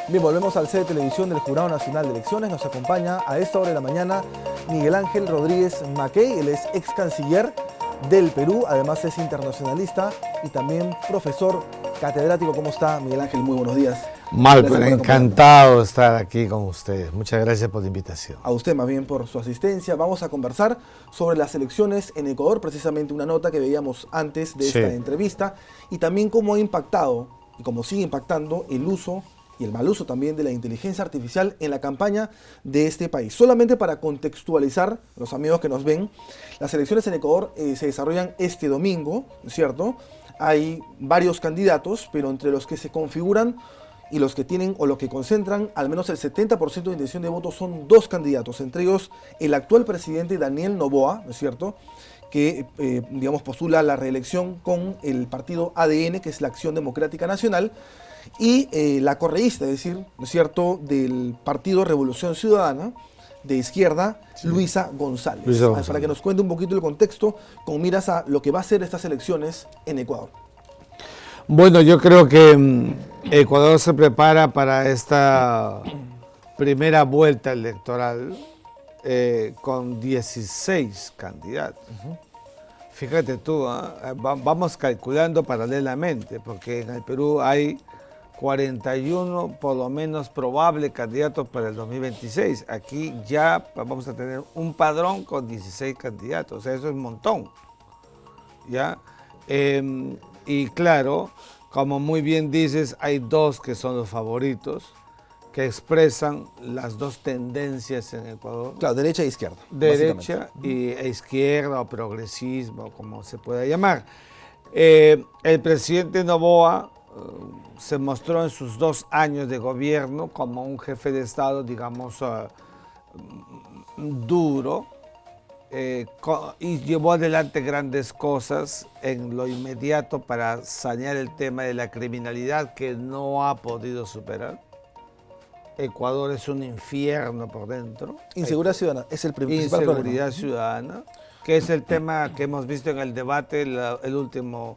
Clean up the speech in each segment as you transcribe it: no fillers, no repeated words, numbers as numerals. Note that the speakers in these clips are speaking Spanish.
Bien, volvemos al set de televisión del Jurado Nacional de Elecciones. Nos acompaña a esta hora de la mañana Miguel Ángel Rodríguez Mackey. Él es ex canciller del Perú, además es internacionalista y también profesor catedrático. ¿Cómo está, Miguel Ángel? Muy buenos días. Mal, pero encantado de estar aquí con ustedes. Muchas gracias por la invitación. A usted más bien por su asistencia. Vamos a conversar sobre las elecciones en Ecuador, precisamente una nota que veíamos antes de esta entrevista, y también cómo ha impactado y cómo sigue impactando el uso y el mal uso también de la inteligencia artificial en la campaña de este país. Solamente para contextualizar, los amigos que nos ven, las elecciones en Ecuador se desarrollan este domingo, ¿no es cierto? Hay varios candidatos, pero entre los que se configuran y los que tienen o los que concentran al menos el 70% de intención de voto son dos candidatos, entre ellos el actual presidente Daniel Noboa, ¿no es cierto?, que digamos postula la reelección con el partido ADN, que es la Acción Democrática Nacional, y la correísta, es decir, ¿no es cierto?, del Partido Revolución Ciudadana, de izquierda, Luisa González. Para que nos cuente un poquito el contexto con miras a lo que va a ser estas elecciones en Ecuador. Bueno, yo creo que Ecuador se prepara para esta primera vuelta electoral con 16 candidatos. Fíjate tú, vamos calculando paralelamente, porque en el Perú hay 41 por lo menos probables candidatos para el 2026. Aquí ya vamos a tener un padrón con 16 candidatos, o sea, eso es un montón, ¿ya? Y claro, como muy bien dices, hay dos que son los favoritos, que expresan las dos tendencias en Ecuador. Claro, derecha e izquierda. Derecha e izquierda, o progresismo, como se pueda llamar. El presidente Noboa se mostró en sus 2 años de gobierno como un jefe de Estado, digamos, duro, y llevó adelante grandes cosas en lo inmediato para sanear el tema de la criminalidad que no ha podido superar. Ecuador es un infierno por dentro. Inseguridad ciudadana es el principal problema. Inseguridad ciudadana, que es el tema que hemos visto en el debate el último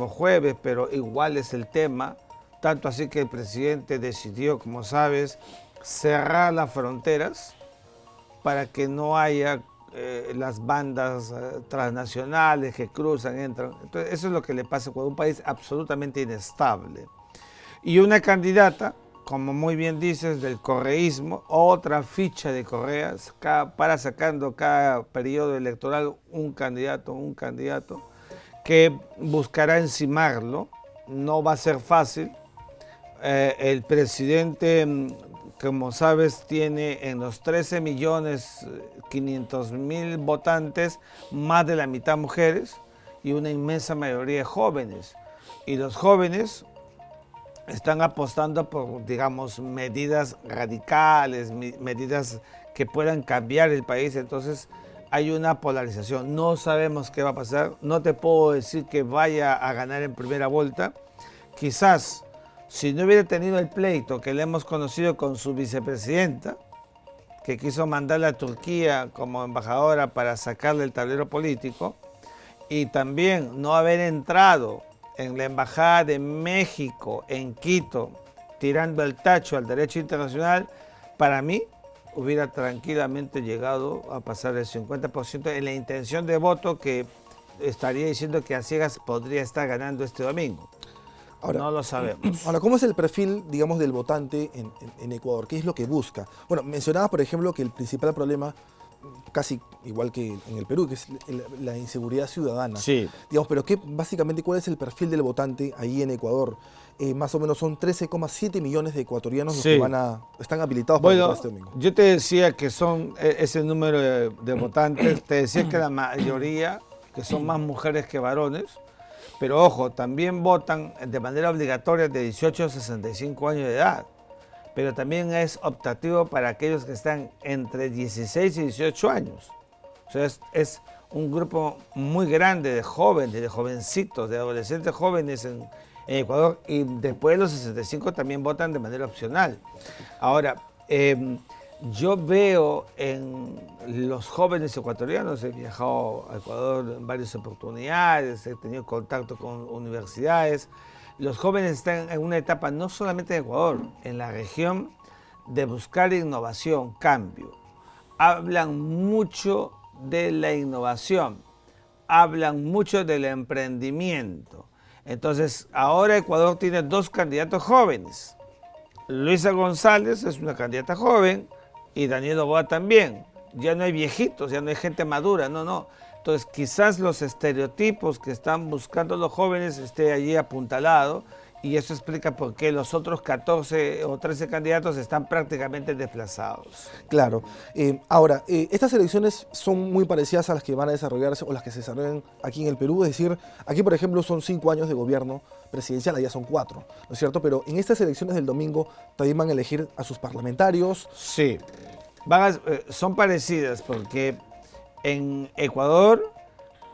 jueves, pero igual es el tema, tanto así que el presidente decidió, como sabes, cerrar las fronteras para que no haya las bandas transnacionales que cruzan, entran. Entonces, eso es lo que le pasa con un país absolutamente inestable. Y una candidata, como muy bien dices, del correísmo, otra ficha de Correa, para sacando cada periodo electoral un candidato, que buscará encimarlo. No va a ser fácil. El presidente, como sabes, tiene en los 13.500.000 votantes más de la mitad mujeres y una inmensa mayoría de jóvenes. Y los jóvenes están apostando por, digamos, medidas radicales, medidas que puedan cambiar el país. Entonces hay una polarización. No sabemos qué va a pasar. No te puedo decir que vaya a ganar en primera vuelta. Quizás, si no hubiera tenido el pleito que le hemos conocido con su vicepresidenta, que quiso mandarla a Turquía como embajadora para sacarle el tablero político, y también no haber entrado en la Embajada de México en Quito, tirando el tacho al derecho internacional, para mí hubiera tranquilamente llegado a pasar el 50% en la intención de voto, que estaría diciendo que a ciegas podría estar ganando este domingo. Ahora, no lo sabemos. Ahora, ¿cómo es el perfil, digamos, del votante en Ecuador? ¿Qué es lo que busca? Bueno, mencionabas, por ejemplo, que el principal problema, casi igual que en el Perú, que es la inseguridad ciudadana. Sí. Digamos, pero básicamente, ¿cuál es el perfil del votante ahí en Ecuador? Más o menos son 13,7 millones de ecuatorianos los que están habilitados para votar este domingo. Yo te decía que son ese número de votantes, te decía que la mayoría, que son más mujeres que varones, pero ojo, también votan de manera obligatoria de 18 a 65 años de edad. Pero también es optativo para aquellos que están entre 16 y 18 años. O sea, es un grupo muy grande de jóvenes, de jovencitos, de adolescentes jóvenes en Ecuador, y después de los 65 también votan de manera opcional. Ahora, yo veo en los jóvenes ecuatorianos, he viajado a Ecuador en varias oportunidades, he tenido contacto con universidades, los jóvenes están en una etapa, no solamente en Ecuador, en la región, de buscar innovación, cambio. Hablan mucho de la innovación, hablan mucho del emprendimiento. Entonces, ahora Ecuador tiene 2 candidatos jóvenes. Luisa González es una candidata joven y Daniel Noboa también. Ya no hay viejitos, ya no hay gente madura, no. Entonces, quizás los estereotipos que están buscando los jóvenes esté allí apuntalado, y eso explica por qué los otros 14 o 13 candidatos están prácticamente desplazados. Claro. Ahora, estas elecciones son muy parecidas a las que van a desarrollarse o las que se desarrollan aquí en el Perú. Es decir, aquí, por ejemplo, son 5 años de gobierno presidencial, allá son 4, ¿no es cierto? Pero en estas elecciones del domingo también van a elegir a sus parlamentarios. Sí, son parecidas porque en Ecuador,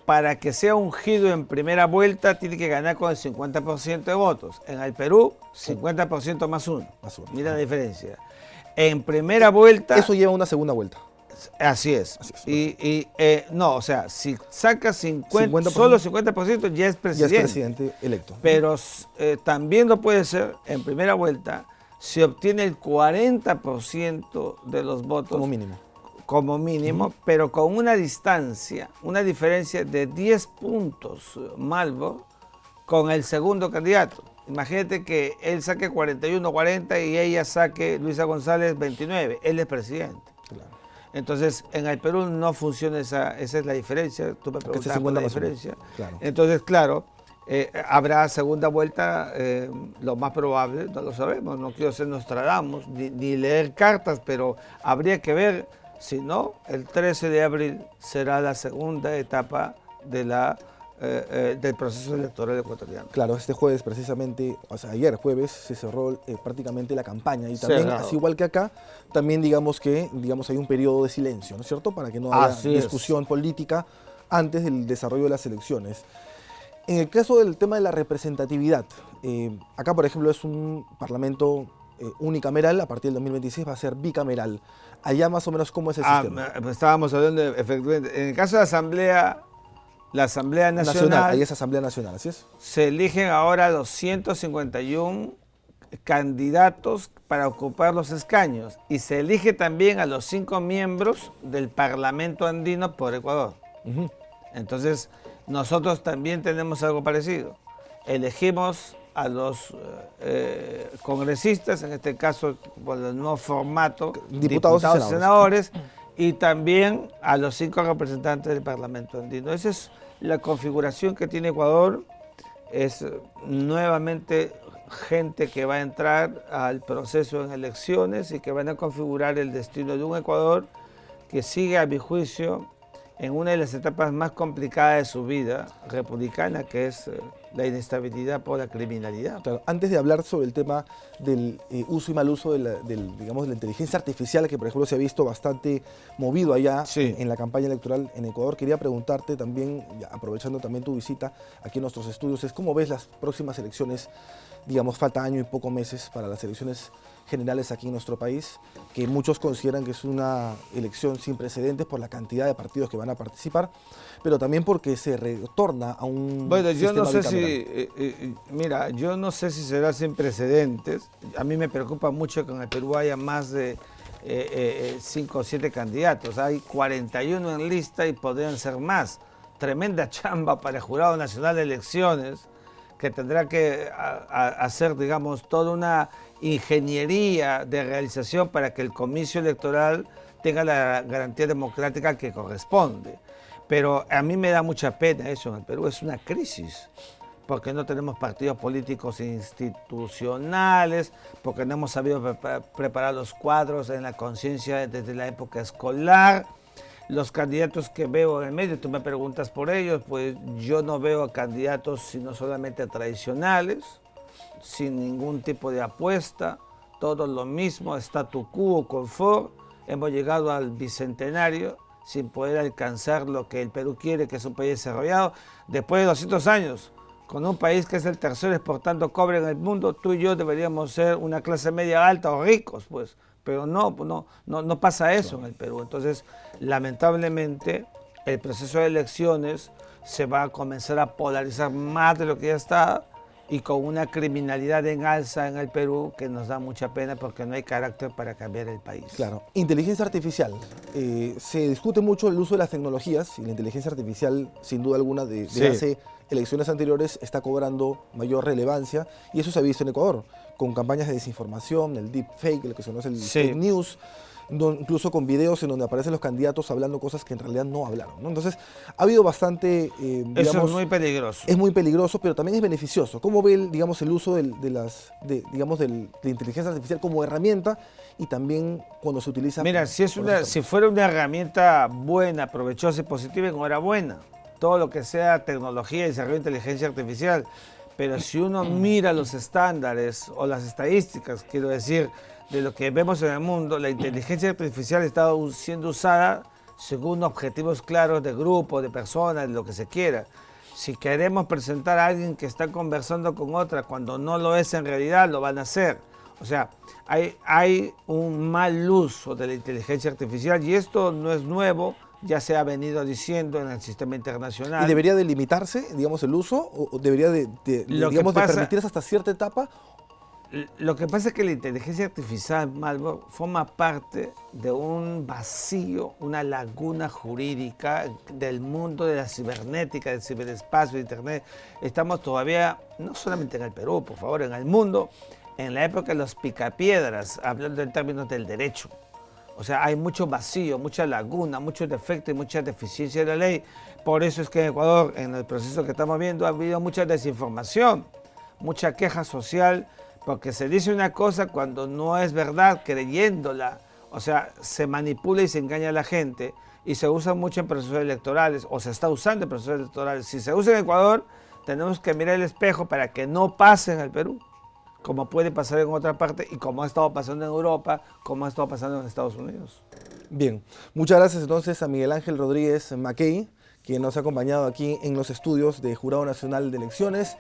para que sea ungido en primera vuelta, tiene que ganar con el 50% de votos. En el Perú, 50% más uno. Mira la diferencia. En primera vuelta... Eso lleva una segunda vuelta. Así es. No, o sea, si saca 50%, solo 50% ya es presidente. Ya es presidente electo. Pero también lo puede ser en primera vuelta si obtiene el 40% de los votos. Como mínimo, pero con una diferencia de 10 puntos Malvo con el segundo candidato. Imagínate que él saque 41-40 y ella saque, Luisa González, 29. Él es presidente. Claro. Entonces, en el Perú no funciona esa es la diferencia. Tú me preguntas por la diferencia. Claro. Entonces, claro, habrá segunda vuelta, lo más probable, no lo sabemos, no quiero ser Nostradamus, ni leer cartas, pero habría que ver. Si no, el 13 de abril será la segunda etapa de del proceso electoral ecuatoriano. Claro, este jueves precisamente, o sea, ayer jueves se cerró prácticamente la campaña y también, así igual que acá, también digamos hay un periodo de silencio, ¿no es cierto? Para que no haya discusión política antes del desarrollo de las elecciones. En el caso del tema de la representatividad, acá por ejemplo es un parlamento unicameral, a partir del 2026 va a ser bicameral. Allá más o menos, ¿cómo es el sistema? Estábamos hablando efectivamente, en el caso de la Asamblea Nacional, ahí es Asamblea Nacional, ¿así es? Se eligen ahora los 151 candidatos para ocupar los escaños y se elige también a los 5 miembros del Parlamento Andino por Ecuador. Entonces, nosotros también tenemos algo parecido. Elegimos a los congresistas, en este caso por el nuevo formato, diputados y senadores, y también a los 5 representantes del Parlamento Andino. Esa es la configuración que tiene Ecuador. Es nuevamente gente que va a entrar al proceso en elecciones y que van a configurar el destino de un Ecuador que sigue, a mi juicio, en una de las etapas más complicadas de su vida republicana, que es la inestabilidad por la criminalidad. Claro, antes de hablar sobre el tema del uso y mal uso de la inteligencia artificial, que por ejemplo se ha visto bastante movido allá en la campaña electoral en Ecuador, quería preguntarte también, aprovechando también tu visita aquí en nuestros estudios, es cómo ves las próximas elecciones. Digamos, falta año y pocos meses para las elecciones generales aquí en nuestro país, que muchos consideran que es una elección sin precedentes por la cantidad de partidos que van a participar, pero también porque se retorna a un yo no sé yo no sé si será sin precedentes. A mí me preocupa mucho que en el Perú haya más de 5 o 7 candidatos. Hay 41 en lista y podrían ser más. Tremenda chamba para el Jurado Nacional de Elecciones, que tendrá que hacer, digamos, toda una ingeniería de realización para que el comicio electoral tenga la garantía democrática que corresponde. Pero a mí me da mucha pena eso en el Perú, es una crisis, porque no tenemos partidos políticos institucionales, porque no hemos sabido preparar los cuadros en la conciencia desde la época escolar. Los candidatos que veo en el medio, tú me preguntas por ellos, pues yo no veo candidatos sino solamente tradicionales, sin ningún tipo de apuesta, todo lo mismo, statu quo, confort. Hemos llegado al bicentenario sin poder alcanzar lo que el Perú quiere, que es un país desarrollado. Después de 200 años, con un país que es el tercero exportando cobre en el mundo, tú y yo deberíamos ser una clase media alta o ricos, pues. Pero no pasa eso en el Perú. Entonces, lamentablemente, el proceso de elecciones se va a comenzar a polarizar más de lo que ya está y con una criminalidad en alza en el Perú que nos da mucha pena porque no hay carácter para cambiar el país. Claro, inteligencia artificial. Se discute mucho el uso de las tecnologías y la inteligencia artificial, sin duda alguna, de hace elecciones anteriores está cobrando mayor relevancia y eso se ha visto en Ecuador, con campañas de desinformación, el deepfake, lo que se conoce el fake news, incluso con videos en donde aparecen los candidatos hablando cosas que en realidad no hablaron, ¿no? Entonces, ha habido bastante, digamos, eso es muy peligroso. Es muy peligroso, pero también es beneficioso. ¿Cómo ve, digamos, el uso de inteligencia artificial como herramienta y también cuando se utiliza? Mira, si fuera una herramienta buena, provechosa y positiva, enhorabuena. Todo lo que sea tecnología y desarrollo de inteligencia artificial. Pero si uno mira los estándares o las estadísticas, quiero decir, de lo que vemos en el mundo, la inteligencia artificial está siendo usada según objetivos claros de grupo, de personas, de lo que se quiera. Si queremos presentar a alguien que está conversando con otra cuando no lo es en realidad, lo van a hacer. O sea, hay un mal uso de la inteligencia artificial y esto no es nuevo, ya se ha venido diciendo en el sistema internacional. ¿Y debería delimitarse, digamos, el uso o debería de permitirse hasta cierta etapa? Lo que pasa es que la inteligencia artificial, Malvo, forma parte de un vacío, una laguna jurídica del mundo de la cibernética, del ciberespacio, de Internet. Estamos todavía, no solamente en el Perú, por favor, en el mundo, en la época de los picapiedras, hablando en términos del derecho. O sea, hay mucho vacío, mucha laguna, mucho defecto y mucha deficiencia de la ley. Por eso es que en Ecuador, en el proceso que estamos viendo, ha habido mucha desinformación, mucha queja social, porque se dice una cosa cuando no es verdad, creyéndola. O sea, se manipula y se engaña a la gente y se usa mucho en procesos electorales o se está usando en procesos electorales. Si se usa en Ecuador, tenemos que mirar el espejo para que no pase en el Perú, como puede pasar en otra parte y como ha estado pasando en Europa, como ha estado pasando en Estados Unidos. Bien, muchas gracias entonces a Miguel Ángel Rodríguez Mackey, quien nos ha acompañado aquí en los estudios de Jurado Nacional de Elecciones.